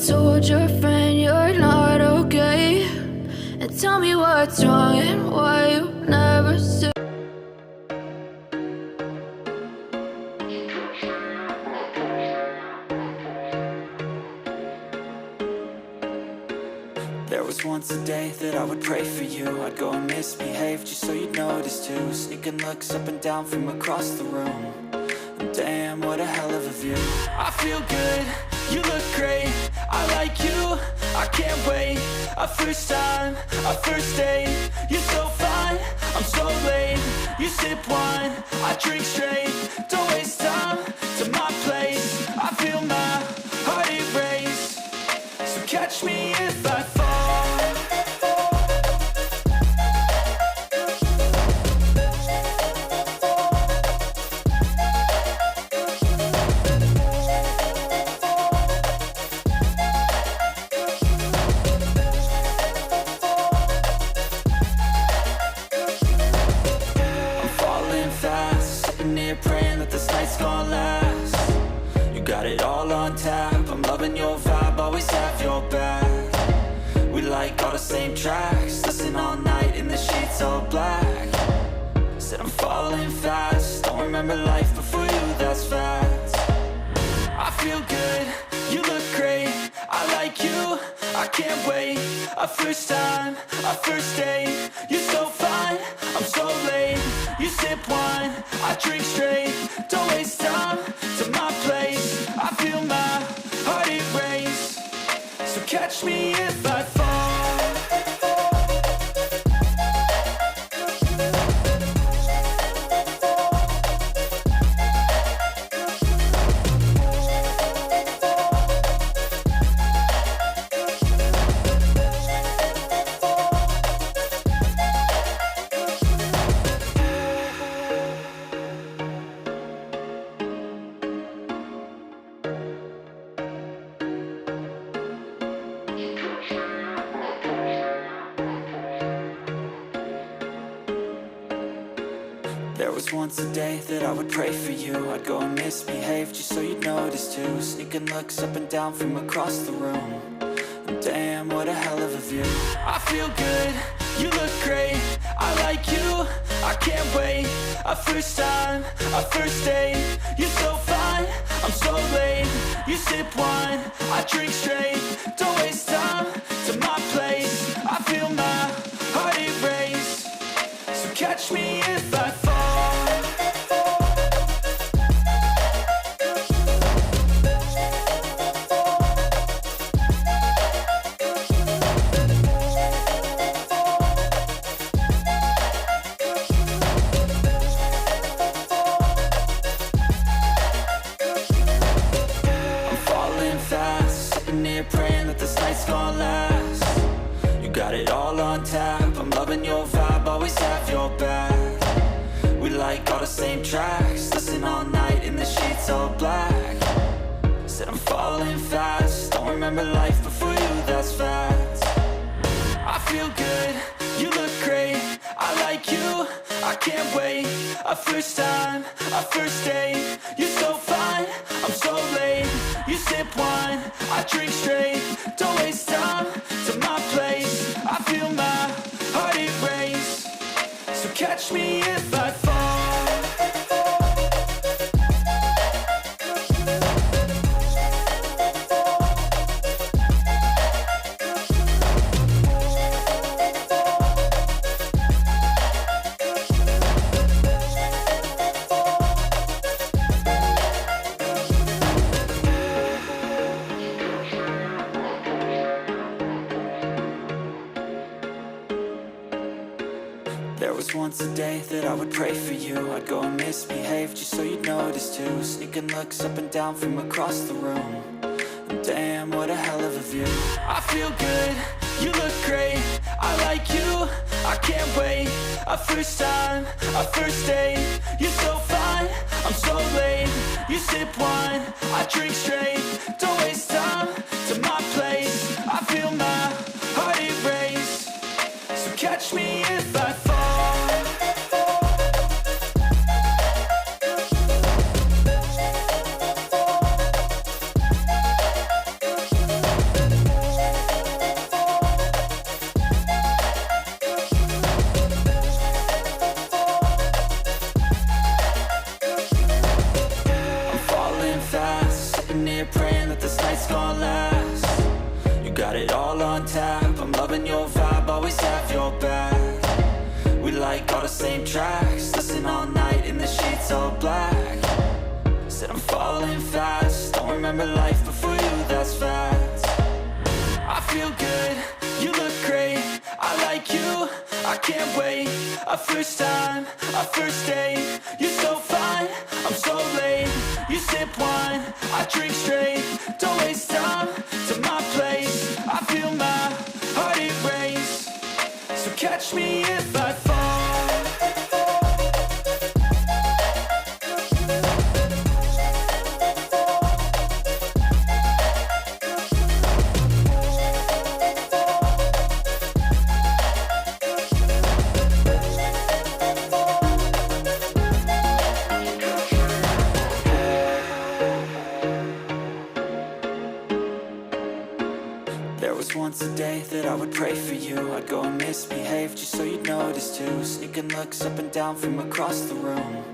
told your friend you're not okay, and tell me what's wrong and why you never said. There was once a day that I would pray for you. I'd go and misbehave just so you'd notice too. Sneaking looks up and down from across the room. And damn, what a hell of a view. I feel good, you look great, I like you, I can't wait. A first time, a first date, you're so fine, I'm so late. You sip wine, I drink straight, don't waste time to my place. I feel my heart erase, so catch me if I fall. Praying that this night's gonna last. You got it all on tap, I'm loving your vibe, always have your back. We like all the same tracks, listen all night in the sheets all black. Said I'm falling fast, don't remember life before you, that's fact. I feel good, you look great, I like you, I can't wait. A first time, a first date, you're so fine, I'm so late. You sip wine, I drink straight, don't waste time to my place. I feel my heart erase, so catch me if I fall. There was once a day that I would pray for you. I'd go and misbehave just so you'd notice too. Sneaking looks up and down from across the room. And damn, what a hell of a view. I feel good, you look great, I like you, I can't wait. A first time, a first date, you're so fine, I'm so late. You sip wine, I drink straight, don't waste time to my place. I feel my heart erase, so catch me if I fall. Praying that this night's gonna last. You got it all on tap, I'm loving your vibe, always have your back. We like all the same tracks, listen all night in the sheets all black. Said I'm falling fast, don't remember life before you, that's fact. I feel good, you look great, I like you, I can't wait. A first time, a first date, you're so fine, I'm so late. You sip wine, I drink straight, don't waste time to my place. I feel my heart erase, so catch me if I fall. There was once a day that I would pray for you. I'd go and misbehave just so you'd notice too. Sneaking looks up and down from across the room. And damn, what a hell of a view. I feel good, you look great, I like you, I can't wait. A first time, a first date, you're so fine, I'm so late. You sip wine, I drink straight, don't waste time to my place. I feel my heart erase, so catch me if I fall. praying that this night's gonna last. You got it all on tap, I'm loving your vibe, always have your back. We like all the same tracks, listen all night in the sheets all black. Said I'm falling fast, don't remember life before you, that's facts. I feel good, you look great, I like you, I can't wait. A first time, a first date, you're so fine, I'm so late. You sip wine, I drink straight, don't waste time to my place. I feel my heart erase, so catch me if I fall. There was once a day that I would pray for you. I'd go and misbehave just so you'd notice too. Sneaking looks up and down from across the room.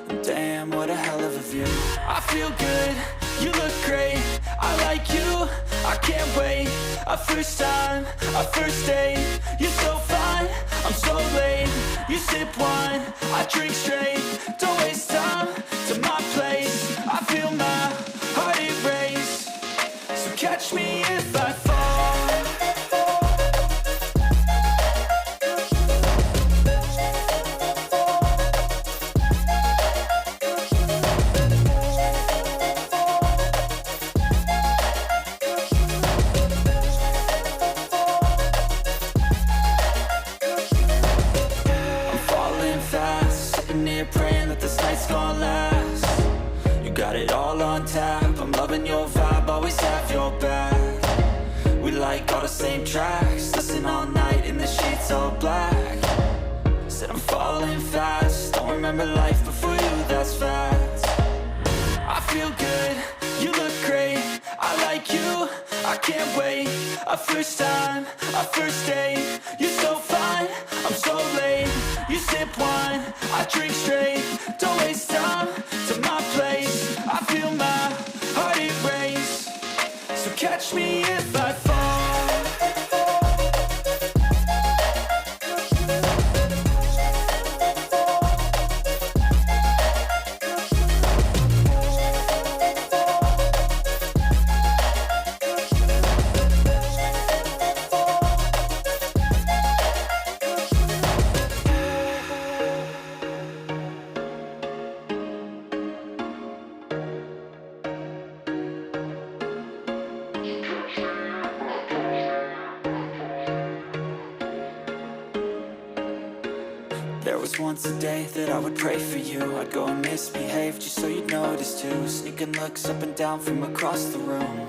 And damn, what a hell of a view. I feel good, you look great, I like you, I can't wait. A first time, a first date, you're so fine, I'm so late. You sip wine, I drink straight, don't waste time to my place. I feel my heart erase, so catch me if I fall. Praying that this night's gonna last. You got it all on tap, I'm loving your vibe, always have your back. We like all the same tracks, listen all night in the sheets all black. Said I'm falling fast, don't remember life before you, that's facts. I feel good, you look great, I like you, I can't wait. A first time, a first date, you're so fine, I'm so late. You sip wine, I drink straight, don't waste time to my place. I feel my heart erase, so catch me if I fall. There was once a day that I would pray for you. I'd go and misbehave just so you'd notice too. Sneaking looks up and down from across the room.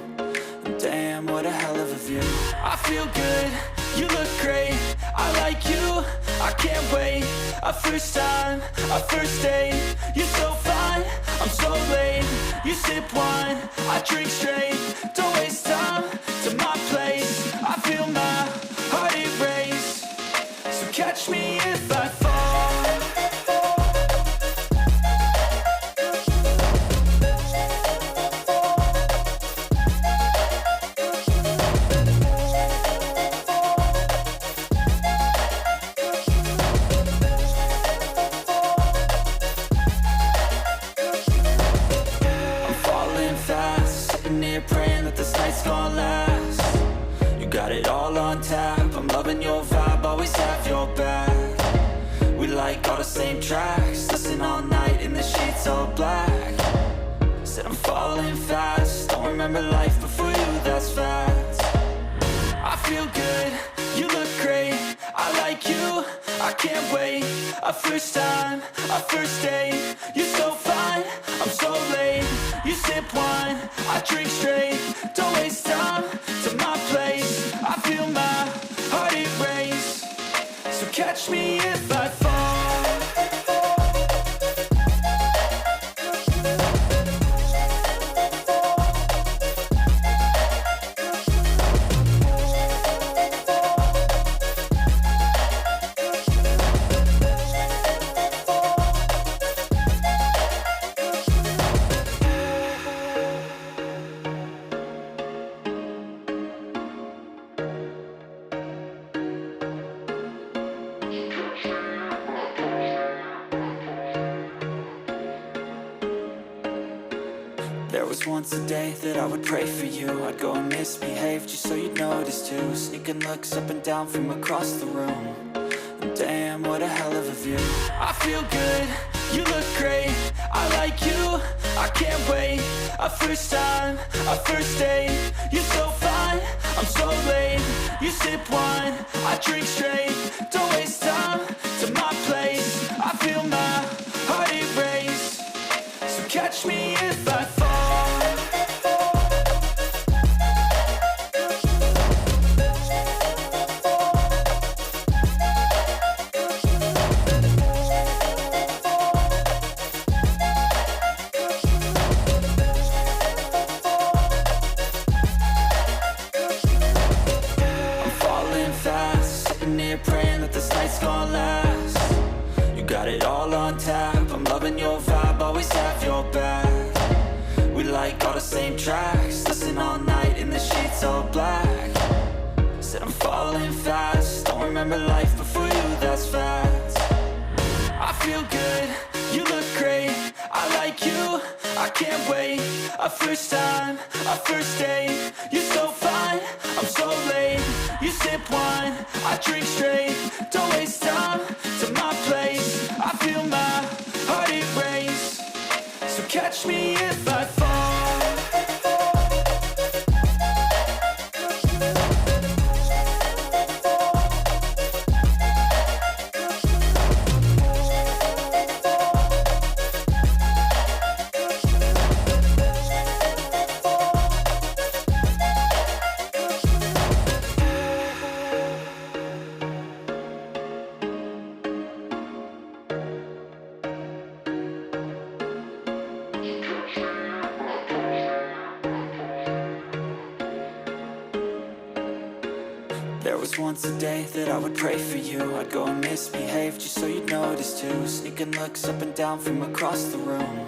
And damn, what a hell of a view. I feel good, you look great, I like you, I can't wait. A first time, a first date, you're so fine, I'm so late. You sip wine, I drink straight, don't waste time to my place. I feel my heart erase, so catch me if I fall. Praying that this night's gonna last. You got it all on tap, I'm loving your vibe, always have your back. We like all the same tracks, listen all night in the sheets all black. Said I'm falling fast, don't remember life before you, that's facts. I feel good, you look great, I like you, I can't wait. A first time, a first date, you're so fine, I'm so late. You sip wine, I drink straight, don't waste time to my place. I feel my heart erase, so catch me if I fall. was once a day that I would pray for you. I'd go and misbehave just so you'd notice too. Sneaking looks up and down from across the room. And damn, what a hell of a view. I feel good, you look great, I like you, I can't wait. A first time, a first date, you're so fine, I'm so late. You sip wine, I drink straight, don't waste time to my place. I feel my heart erase, so catch me if I fall. Praying that this night's gonna last. You got it all on tap, I'm loving your vibe, always have your back. We like all the same tracks, listen all night in the sheets all black. Said I'm falling fast, don't remember life before you, that's fact. I feel good, you look great, I like you, I can't wait. A first time, a first date, you're so fine, I'm so late. You sip wine, I drink straight, don't waste time to my place. I feel my heart erase, so catch me if I fall. There was once a day that I would pray for you. I'd go and misbehave just so you'd notice too. Sneaking looks up and down from across the room.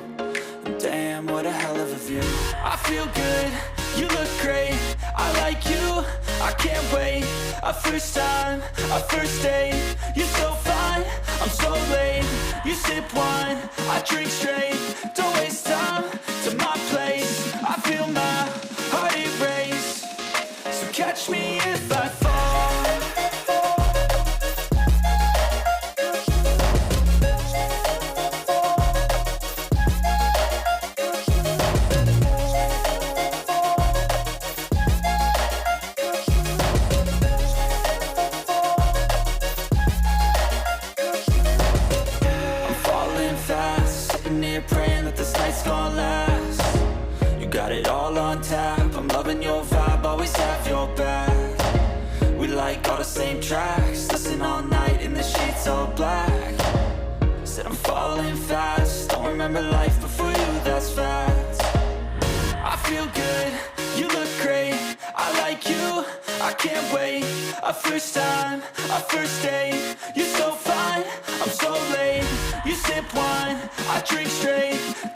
And damn, what a hell of a view. I feel good, you look great, I like you, I can't wait. A first time, a first date, you're so fine, I'm so late. You sip wine, I drink straight, don't waste time to my place. I feel my heart erase, so catch me if I fall. Praying that this night's gonna last. You got it all on tap, I'm loving your vibe, always have your back. We like all the same tracks, listen all night in the sheets all black. Said I'm falling fast, don't remember life before you, that's fact. I feel good, you look great, I like you, I can't wait. A first time, a first date, you're so fine, I'm so late. You sip wine, I drink straight,